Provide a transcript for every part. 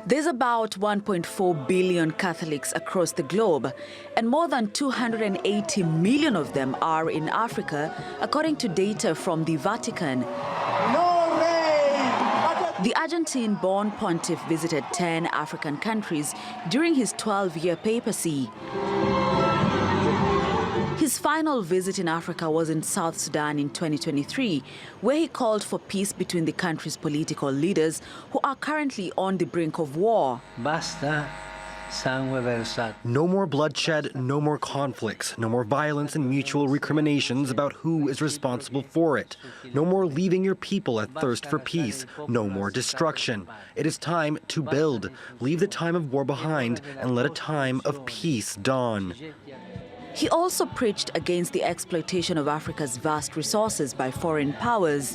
There's about 1.4 billion Catholics across the globe, and more than 280 million of them are in Africa, according to data from the Vatican. The Argentine-born pontiff visited 10 African countries during his 12-year papacy. His final visit in Africa was in South Sudan in 2023, where he called for peace between the country's political leaders who are currently on the brink of war. Basta sangue versato. No more bloodshed, no more conflicts, no more violence and mutual recriminations about who is responsible for it. No more leaving your people at thirst for peace, no more destruction. It is time to build. Leave the time of war behind and let a time of peace dawn. He also preached against the exploitation of Africa's vast resources by foreign powers.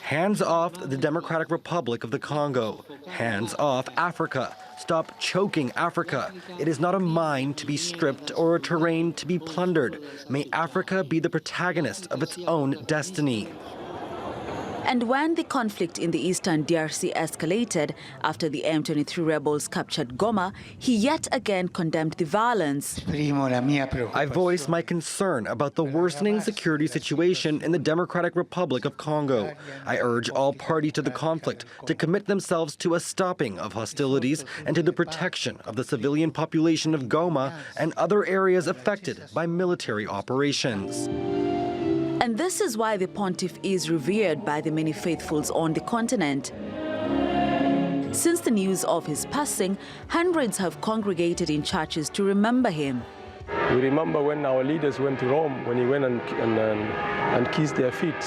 Hands off the Democratic Republic of the Congo. Hands off Africa. Stop choking Africa. It is not a mine to be stripped or a terrain to be plundered. May Africa be the protagonist of its own destiny. And when the conflict in the eastern DRC escalated after the M23 rebels captured Goma, he yet again condemned the violence. I voice my concern about the worsening security situation in the Democratic Republic of Congo. I urge all parties to the conflict to commit themselves to a stopping of hostilities and to the protection of the civilian population of Goma and other areas affected by military operations. And this is why the pontiff is revered by the many faithfuls on the continent. Since the news of his passing, hundreds have congregated in churches to remember him. We remember when our leaders went to Rome, when he went and kissed their feet.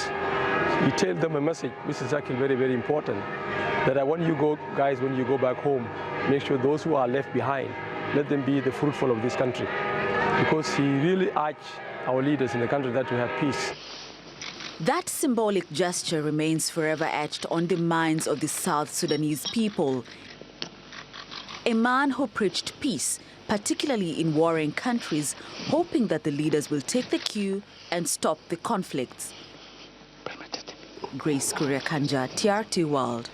He told them a message, which is actually very, very important, that when you go, guys, when you go back home, make sure those who are left behind, let them be the fruitful of this country. Because he really urged our leaders in the country that we have peace. That symbolic gesture remains forever etched on the minds of the South Sudanese people. A man who preached peace, particularly in warring countries, hoping that the leaders will take the cue and stop the conflicts. Grace Kuria Kanja, TRT World.